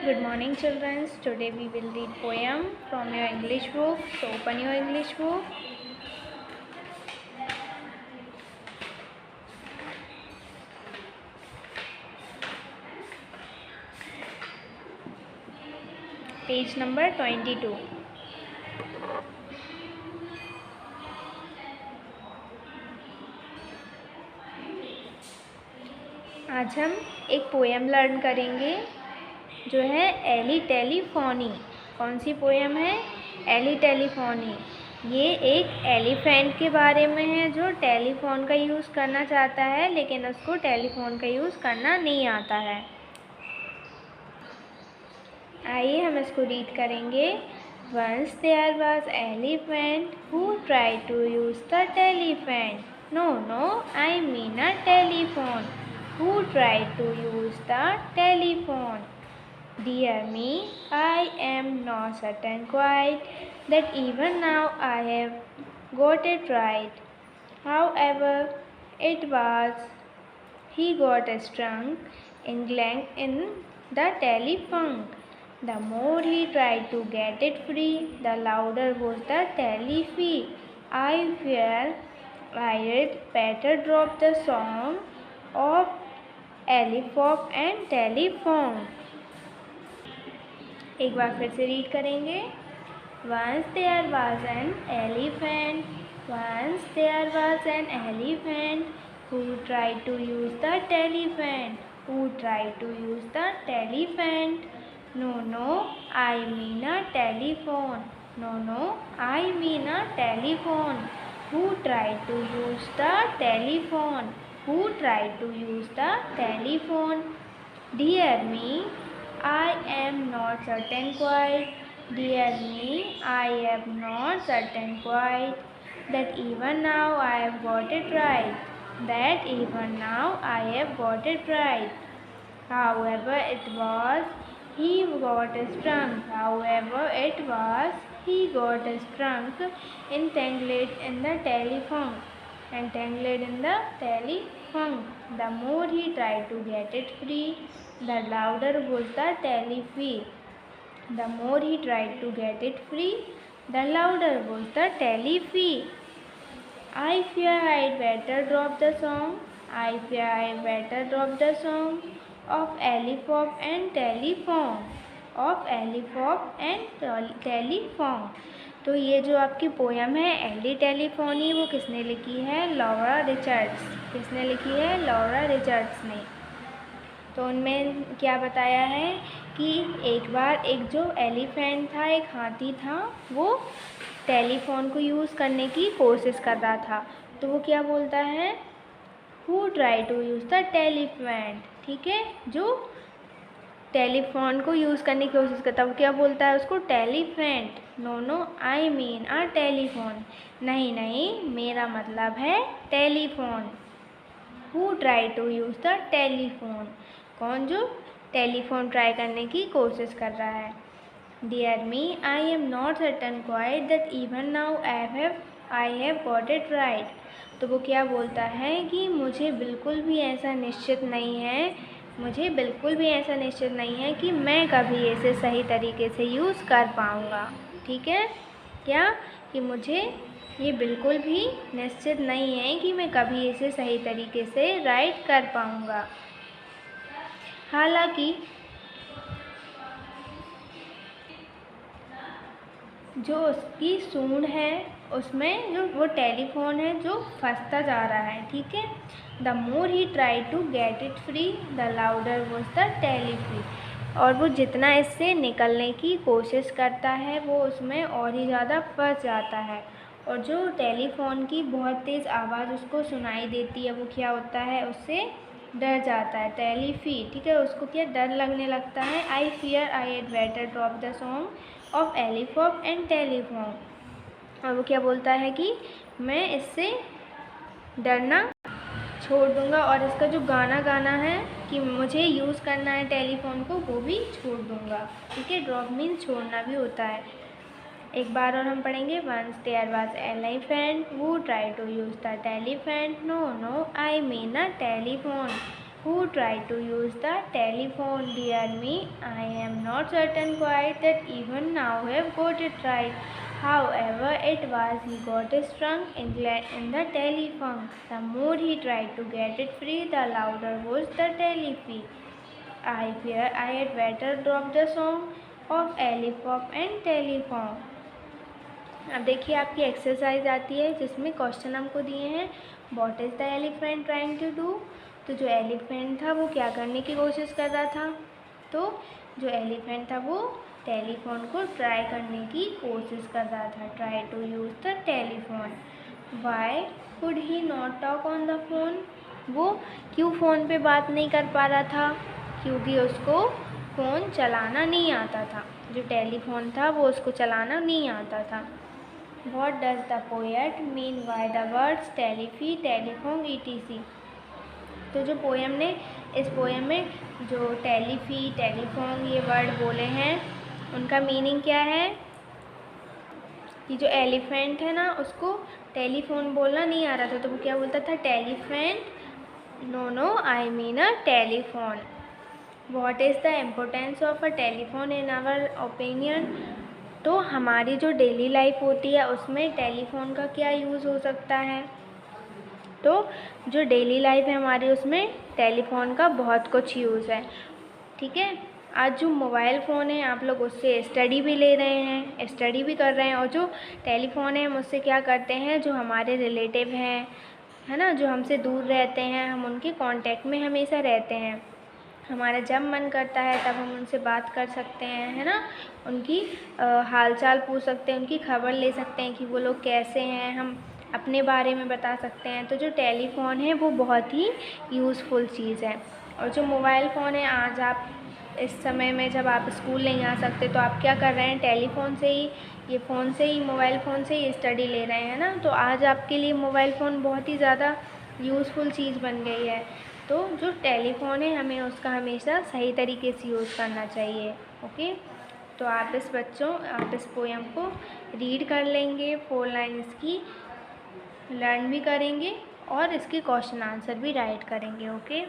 Good morning, children. Today we will read poem from your English book. So open your English book. Page number 22. आज हम एक poem learn करेंगे जो है Eletelephony. कौन सी पोएम है? Eletelephony. ये एक एलिफेंट के बारे में है जो टेलीफोन का यूज़ करना चाहता है, लेकिन उसको टेलीफोन का यूज़ करना नहीं आता है। आइए हम इसको रीड करेंगे। Once there was elephant who tried to use the telephone. No, I mean a telephone. Who tried to use the telephone. Dear me, I am not certain quite that even now I have got it right. However, it was he got strung in the telephone. The more he tried to get it free, the louder was the telefee. I fear I had better drop the song of elephant and telephone. एक बार फिर से read करेंगे। Once there was an elephant. Once there was an elephant who tried to use the telephone. Who tried to use the telephone. No, I mean a telephone. No, I mean a telephone. Who tried to use the telephone? Who tried to use the telephone? Dear me, I am not certain quite. Dear me, I am not certain quite. That even now I have got it right. That even now I have got it right. However it was, he got strung. However it was, he got strung, entangled in the telephone. Entangled in the telephone. The more he tried to get it free, the louder was the telefee. The more he tried to get it free, the louder was the telefee. I fear I'd better drop the song. I fear I'd better drop the song of elephant and telephone. Of elephant and telephone. तो ये जो आपकी poem है Eli telephony, वो किसने लिखी है? Laura Richards. किसने लिखी है? लॉरा रिचर्ड्स ने। तो उनमें क्या बताया है कि एक बार एक जो एलिफेंट था, एक हाथी था, वो टेलीफोन को यूज़ करने की कोशिश कर रहा था। तो वो क्या बोलता है? Who try to use the telephant. ठीक है, जो टेलीफोन को यूज़ करने की कोशिश करता है वो क्या बोलता है उसको? Telephant. No, I mean a telephone. नहीं, मेरा मतलब है telephone. Who try to use the telephone. कौन? जो टेलीफोन ट्राई करने की कोशिश कर रहा है। Dear me, I am not certain quite that even now I have got it right. तो वो क्या बोलता है कि मुझे बिल्कुल भी ऐसा निश्चित नहीं है, मुझे बिल्कुल भी ऐसा निश्चित नहीं है कि मैं कभी इसे सही तरीके से यूज़ कर पाऊँगा। ठीक है, क्या? कि मुझे ये बिल्कुल भी निश्चित नहीं है कि मैं कभी इसे सही तरीके से राइट कर पाऊँगा। हालांकि जो उसकी सूंड है उसमें जो वो टेलीफोन है जो फंसता जा रहा है। ठीक है, the more he try to get it free, the louder was the telephee. और वो जितना इससे निकलने की कोशिश करता है वो उसमें और ही ज़्यादा फंस जाता है। और जो टेलीफोन की बहुत तेज़ आवाज़ उसको सुनाई देती है वो क्या होता है? उससे डर जाता है। टेलीफी, ठीक है, उसको क्या डर लगने लगता है। I fear I had better drop the song of elephant and telephone. और वो क्या बोलता है कि मैं इससे डरना छोड़ दूंगा और इसका जो गाना है कि मुझे यूज़ करना है टेलीफोन को, वो भी छोड़ दूंगा। ठीक है, ड्रॉप मीन्स छोड़ना भी होता है। एक बार और हम पढ़ेंगे। Once there was elephant who try to use the telephone. No, I mean a telephone. who tried to use the telephone. Dear me, I am not certain quite that even now have got it right. However it was, he got strung in the telephone. The more he tried to get it free, the louder was the telephone. I fear I had better drop the song of elephant and telephone. अब देखिए आपकी exercise आती है जिसमें question हमको दिए हैं, what is the elephant trying to do. तो जो एलिफेंट था वो क्या करने की कोशिश कर रहा था, तो जो एलिफेंट था वो टेलीफोन को ट्राई करने की कोशिश कर रहा था, try to use the telephone. Why could he not talk on the phone, वो क्यों फ़ोन पे बात नहीं कर पा रहा था, क्योंकि उसको फ़ोन चलाना नहीं आता था, जो टेलीफोन था वो उसको चलाना नहीं आता था। What does the poet mean by the words telephone, telephone, etc? तो जो पोएम ने, इस पोएम में जो टेलीफी, टेलीफोन ये वर्ड बोले हैं उनका मीनिंग क्या है कि जो एलिफेंट है ना उसको टेलीफोन बोलना नहीं आ रहा था, तो वो क्या बोलता था, telephant, no I mean a telephone. What is the importance of a telephone in our opinion? तो हमारी जो डेली लाइफ होती है उसमें टेलीफोन का क्या यूज़ हो सकता है, तो जो डेली लाइफ है हमारी उसमें टेलीफोन का बहुत कुछ यूज़ है। ठीक है, आज जो मोबाइल फ़ोन है आप लोग उससे स्टडी भी ले रहे हैं, स्टडी भी कर रहे हैं, और जो टेलीफोन है हम उससे क्या करते हैं, जो हमारे रिलेटिव हैं, है ना, जो हमसे दूर रहते हैं, हम उनके कांटेक्ट में हमेशा रहते हैं, हमारा जब मन करता है तब हम उनसे बात कर सकते हैं, है ना, उनकी हालचाल पूछ सकते हैं, उनकी खबर ले सकते हैं कि वो लोग कैसे हैं, हम अपने बारे में बता सकते हैं। तो जो टेलीफोन है वो बहुत ही यूज़फुल चीज़ है। और जो मोबाइल फ़ोन है, आज आप इस समय में जब आप स्कूल नहीं आ सकते तो आप क्या कर रहे हैं, टेलीफोन से ही, ये फ़ोन से ही, मोबाइल फ़ोन से ही स्टडी ले रहे हैं ना। तो आज आपके लिए मोबाइल फ़ोन बहुत ही ज़्यादा यूज़फुल चीज़ बन गई है। तो जो टेलीफोन है हमें उसका हमेशा सही तरीके से यूज़ करना चाहिए। ओके, तो आप इस पोएम को रीड कर लेंगे, 4 लाइन इसकी लर्न भी करेंगे और इसके क्वेश्चन आंसर भी राइट करेंगे। ओके।